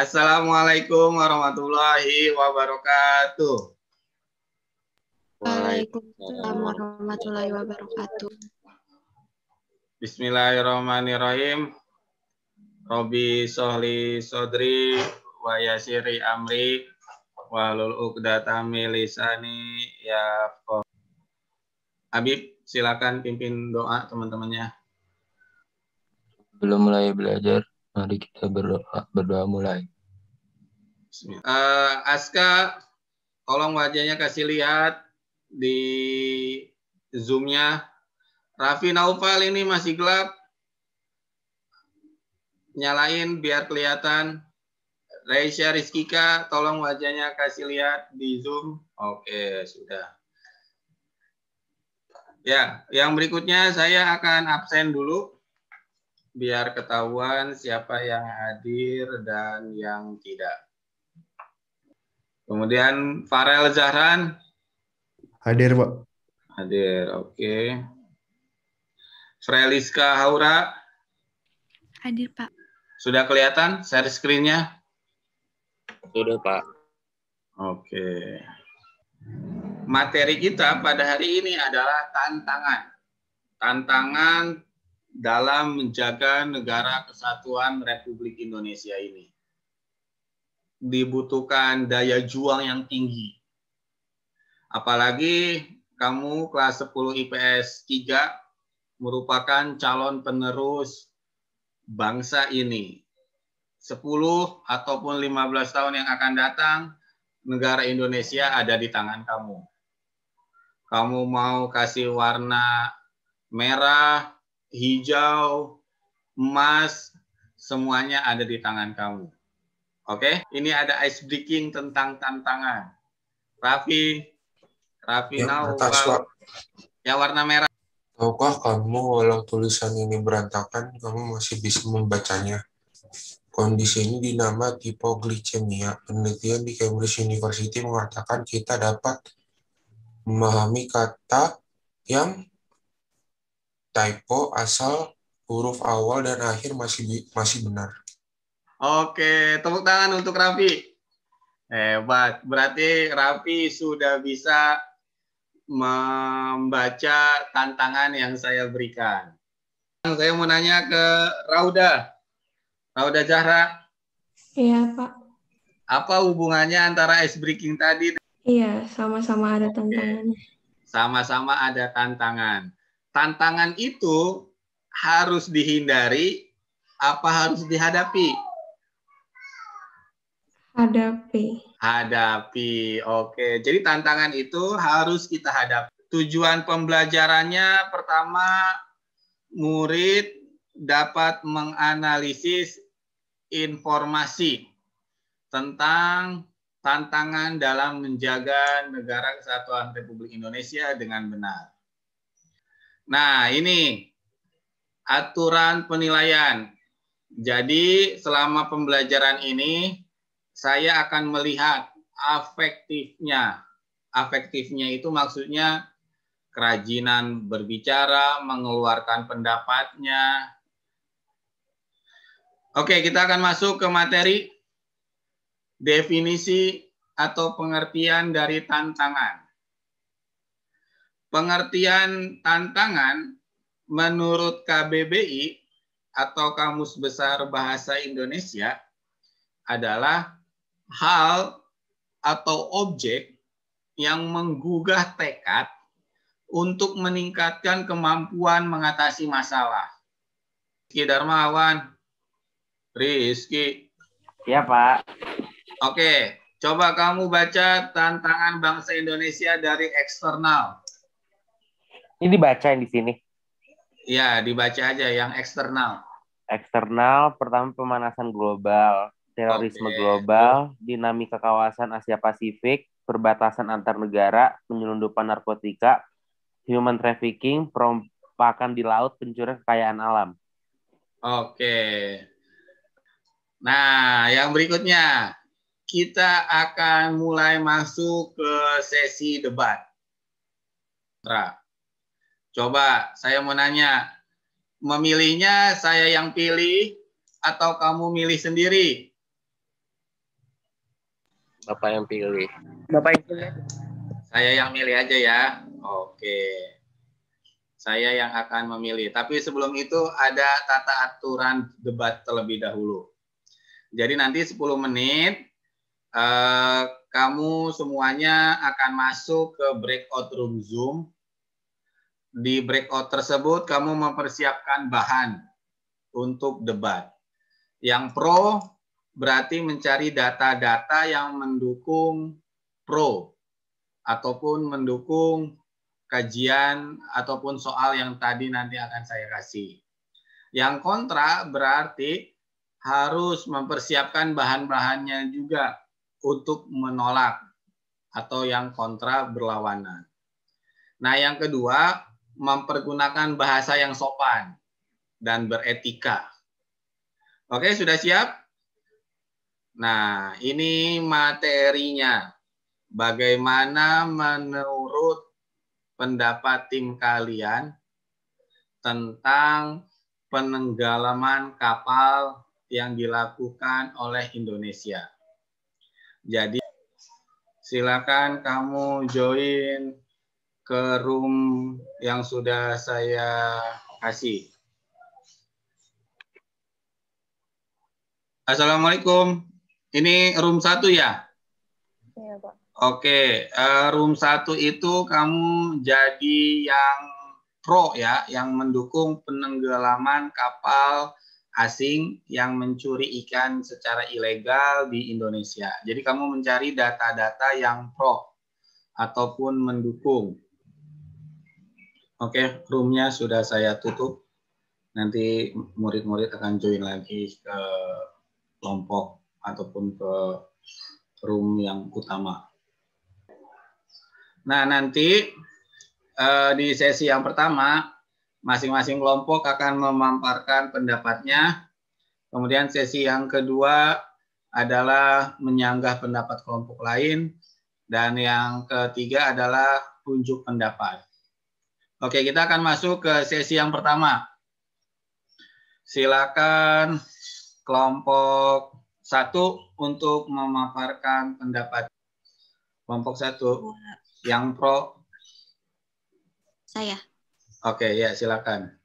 Assalamualaikum warahmatullahi wabarakatuh. Waalaikumsalam warahmatullahi wabarakatuh. Bismillahirrahmanirrahim. Robbi sholli sodri wa yassiri amri wahlul 'uqdatam min lisani yafqahu. Habib, silakan pimpin doa teman-temannya. Belum mulai belajar, mari kita berdoa mulai. Aska, tolong wajahnya kasih lihat di Zoom-nya. Raffi Naufal ini masih gelap. Nyalain biar kelihatan. Reisha Rizkika, tolong wajahnya kasih lihat di Zoom. Oke, sudah. Ya, yang berikutnya saya akan absen dulu. Biar ketahuan siapa yang hadir dan yang tidak. Kemudian Farel Zahran. Hadir, Pak. Hadir, oke. Freliska Haura. Hadir, Pak. Sudah kelihatan share screen-nya? Sudah, Pak. Oke. Materi kita pada hari ini adalah tantangan. Tantangan dalam menjaga negara kesatuan Republik Indonesia ini. Dibutuhkan daya juang yang tinggi. Apalagi kamu kelas 10 IPS 3 merupakan calon penerus bangsa ini. 10 ataupun 15 tahun yang akan datang, negara Indonesia ada di tangan kamu. Kamu mau kasih warna merah, hijau, emas, semuanya ada di tangan kamu. Oke, ini ada ice breaking tentang tantangan. Raffi Naufal, yang warna merah. Tahukah kamu walau tulisan ini berantakan, kamu masih bisa membacanya? Kondisi ini dinama hipoglikemia. Penelitian di Cambridge University mengatakan kita dapat memahami kata yang typo asal huruf awal dan akhir masih benar. Oke, tepuk tangan untuk Raffi. Hebat, berarti Raffi sudah bisa membaca tantangan yang saya berikan. Saya mau nanya ke Rauda Zahra. Iya, Pak. Apa hubungannya antara ice breaking tadi? Iya, sama-sama ada tantangannya. Sama-sama ada tantangan. Tantangan itu harus dihindari, apa harus dihadapi? Hadapi. Oke, jadi tantangan itu harus kita hadapi. Tujuan pembelajarannya pertama, murid dapat menganalisis informasi tentang tantangan dalam menjaga negara kesatuan Republik Indonesia dengan benar. Nah, ini aturan penilaian. Jadi, selama pembelajaran ini, saya akan melihat afektifnya. Afektifnya itu maksudnya kerajinan berbicara, mengeluarkan pendapatnya. Oke, kita akan masuk ke materi definisi atau pengertian dari tantangan. Pengertian tantangan menurut KBBI atau Kamus Besar Bahasa Indonesia adalah hal atau objek yang menggugah tekad untuk meningkatkan kemampuan mengatasi masalah. Rizky Darmawan. Rizky. Ya, Pak. Oke, coba kamu baca tantangan bangsa Indonesia dari eksternal. Ini dibaca yang di sini. Ya, dibaca aja yang eksternal. Eksternal, pertama pemanasan global, terorisme Oke. global, dinamika kawasan Asia Pasifik, perbatasan antar negara, penyelundupan narkotika, human trafficking, perompakan di laut, pencurian kekayaan alam. Oke. Nah, yang berikutnya kita akan mulai masuk ke sesi debat. Coba saya mau nanya, memilihnya saya yang pilih atau kamu milih sendiri? Bapak yang pilih. Saya yang milih aja ya. Oke. Saya yang akan memilih. Tapi sebelum itu ada tata aturan debat terlebih dahulu. Jadi nanti 10 menit kamu semuanya akan masuk ke breakout room Zoom. Di breakout tersebut kamu mempersiapkan bahan untuk debat. Yang pro berarti mencari data-data yang mendukung pro ataupun mendukung kajian ataupun soal yang tadi nanti akan saya kasih. Yang kontra berarti harus mempersiapkan bahan-bahannya juga untuk menolak atau yang kontra berlawanan. Nah, yang kedua, mempergunakan bahasa yang sopan dan beretika. Oke, sudah siap? Nah, ini materinya. Bagaimana menurut pendapat tim kalian tentang penenggelaman kapal yang dilakukan oleh Indonesia? Jadi, silakan kamu join ke room yang sudah saya kasih. Assalamualaikum. Ini room 1 ya? Iya, Pak. Oke, room 1 itu kamu jadi yang pro ya, yang mendukung penenggelaman kapal asing yang mencuri ikan secara ilegal di Indonesia. Jadi kamu mencari data-data yang pro ataupun mendukung. Oke, roomnya sudah saya tutup. Nanti murid-murid akan join lagi ke kelompok ataupun ke room yang utama. Nah, nanti di sesi yang pertama, masing-masing kelompok akan memaparkan pendapatnya. Kemudian sesi yang kedua adalah menyanggah pendapat kelompok lain. Dan yang ketiga adalah unjuk pendapat. Oke, kita akan masuk ke sesi yang pertama. Silakan kelompok 1 untuk memaparkan pendapat. Kelompok 1 yang pro. Saya. Oke, ya silakan.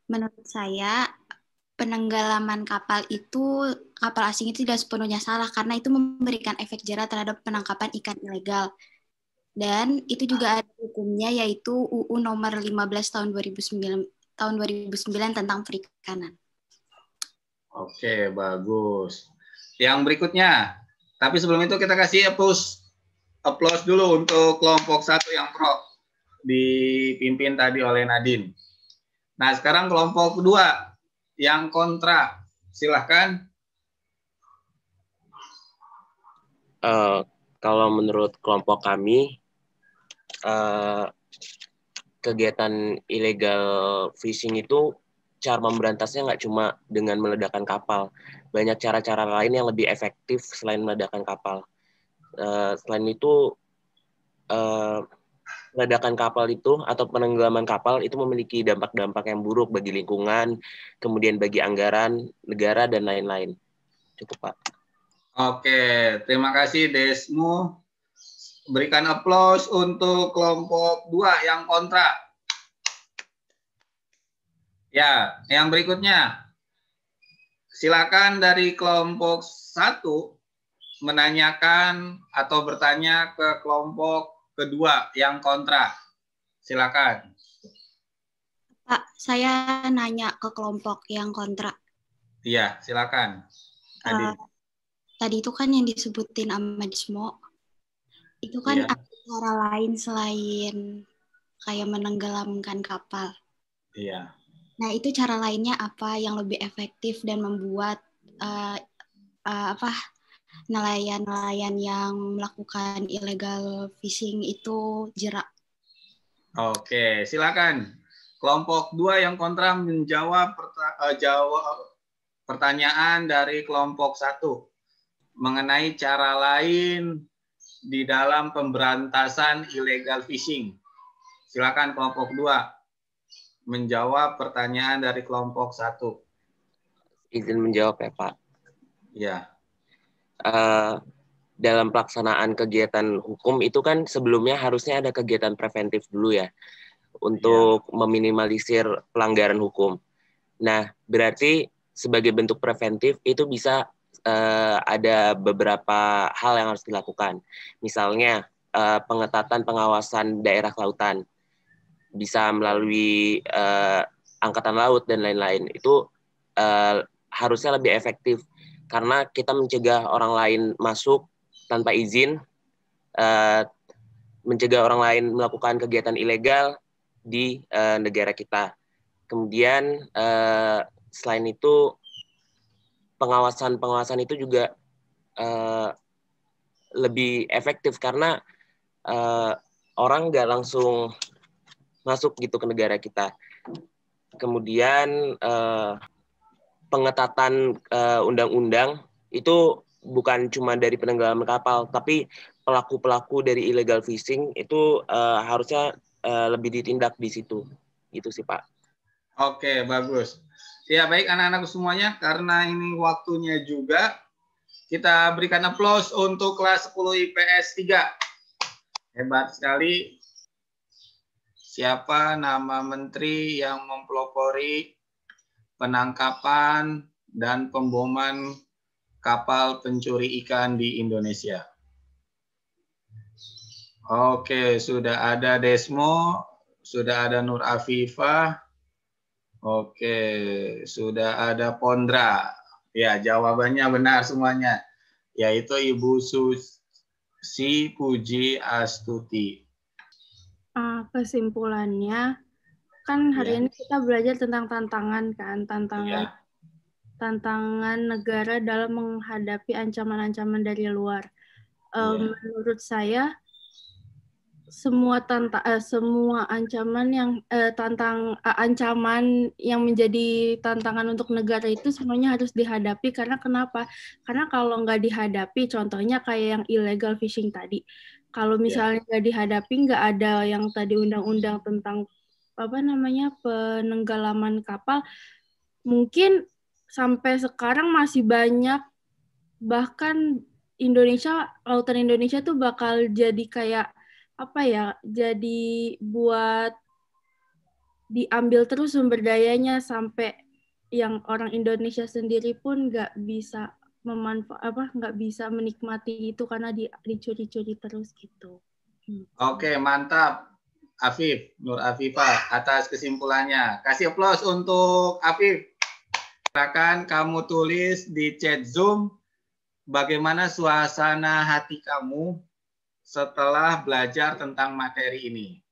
Menurut saya, penenggelaman kapal asing itu tidak sepenuhnya salah karena itu memberikan efek jera terhadap penangkapan ikan ilegal. Dan itu juga ada hukumnya yaitu UU nomor 15 tahun 2009 tentang perikanan. Oke, bagus. Yang berikutnya, tapi sebelum itu kita kasih applause dulu untuk kelompok 1 yang pro dipimpin tadi oleh Nadine. Nah, sekarang kelompok 2 yang kontra. Silahkan. Kalau menurut kelompok kami, kegiatan illegal fishing itu cara memberantasnya nggak cuma dengan meledakkan kapal. Banyak cara-cara lain yang lebih efektif selain meledakkan kapal. Selain itu, ledakan kapal itu atau penenggelaman kapal itu memiliki dampak-dampak yang buruk bagi lingkungan, kemudian bagi anggaran negara dan lain-lain. Cukup, Pak. Oke, terima kasih Desmu. Berikan aplaus untuk kelompok 2 yang kontra. Ya, yang berikutnya. Silakan dari kelompok 1 menanyakan atau bertanya ke kelompok kedua yang kontra. Silakan. Pak, saya nanya ke kelompok yang kontra. Iya, silakan. Tadi itu kan yang disebutin sama Desmo. Itu kan ada cara lain selain kayak menenggelamkan kapal. Iya. Nah, itu cara lainnya apa yang lebih efektif dan membuat nelayan-nelayan yang melakukan illegal fishing itu jerak? Oke, silakan. Kelompok 2 yang kontra menjawab pertanyaan dari kelompok 1 mengenai cara lain di dalam pemberantasan illegal fishing. Silakan kelompok 2 menjawab pertanyaan dari kelompok 1. Izin menjawab ya, Pak. Ya. Dalam pelaksanaan kegiatan hukum itu kan sebelumnya harusnya ada kegiatan preventif dulu ya untuk meminimalisir pelanggaran hukum. Nah, berarti sebagai bentuk preventif itu bisa ada beberapa hal yang harus dilakukan. Misalnya pengetatan pengawasan daerah kelautan bisa melalui angkatan laut dan lain-lain. Itu harusnya lebih efektif karena kita mencegah orang lain masuk tanpa izin, mencegah orang lain melakukan kegiatan ilegal di negara kita. Kemudian selain itu pengawasan itu juga lebih efektif karena orang nggak langsung masuk gitu ke negara kita. Kemudian pengetatan undang-undang itu bukan cuma dari penenggelaman kapal, tapi pelaku-pelaku dari illegal fishing itu harusnya lebih ditindak di situ. Gitu sih, Pak. Oke, bagus. Ya, baik anak-anak semuanya, karena ini waktunya juga, kita berikan aplaus untuk kelas 10 IPS 3. Hebat sekali. Siapa nama menteri yang mempelopori penangkapan dan pemboman kapal pencuri ikan di Indonesia? Oke, sudah ada Desmo, sudah ada Nur Afifah, oke, sudah ada Pondra. Ya, jawabannya benar semuanya, yaitu Ibu Susi Puji Astuti. Kesimpulannya, kan hari ini kita belajar tentang tantangan kan, tantangan negara dalam menghadapi ancaman-ancaman dari luar. Menurut saya, semua ancaman yang menjadi tantangan untuk negara itu semuanya harus dihadapi. Karena kenapa? Karena kalau nggak dihadapi, contohnya kayak yang illegal fishing tadi. Kalau misalnya nggak dihadapi, nggak ada yang tadi undang-undang tentang penenggelaman kapal, mungkin sampai sekarang masih banyak, bahkan lautan Indonesia tuh bakal jadi kayak jadi buat diambil terus sumber dayanya sampai yang orang Indonesia sendiri pun nggak bisa nggak bisa menikmati itu karena dicuri-curi terus gitu. Oke, mantap. Afif, Nur Afifah, atas kesimpulannya. Kasih aplaus untuk Afif. Silakan kamu tulis di chat Zoom bagaimana suasana hati kamu setelah belajar tentang materi ini.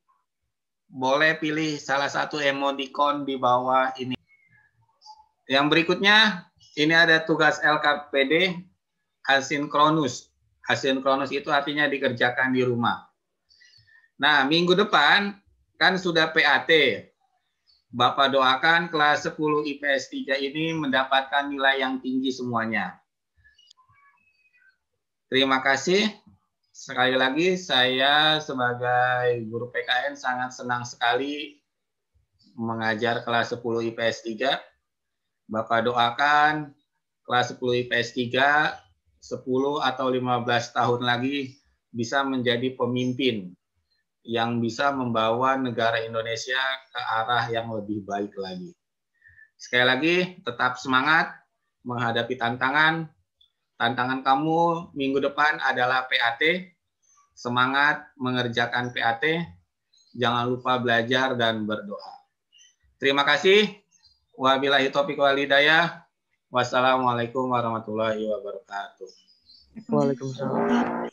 Boleh pilih salah satu emoticon di bawah ini. Yang berikutnya, ini ada tugas LKPD asinkronus. Asinkronus itu artinya dikerjakan di rumah. Nah, minggu depan kan sudah PAT. Bapak doakan kelas 10 IPS 3 ini mendapatkan nilai yang tinggi semuanya. Terima kasih. Sekali lagi, saya sebagai guru PKN sangat senang sekali mengajar kelas 10 IPS 3. Bapak doakan kelas 10 IPS 3 10 atau 15 tahun lagi bisa menjadi pemimpin yang bisa membawa negara Indonesia ke arah yang lebih baik lagi. Sekali lagi, tetap semangat menghadapi tantangan. Tantangan kamu minggu depan adalah PAT. Semangat mengerjakan PAT. Jangan lupa belajar dan berdoa. Terima kasih. Wabillahi taufiq wal hidayah. Wassalamualaikum warahmatullahi wabarakatuh. Waalaikumsalam.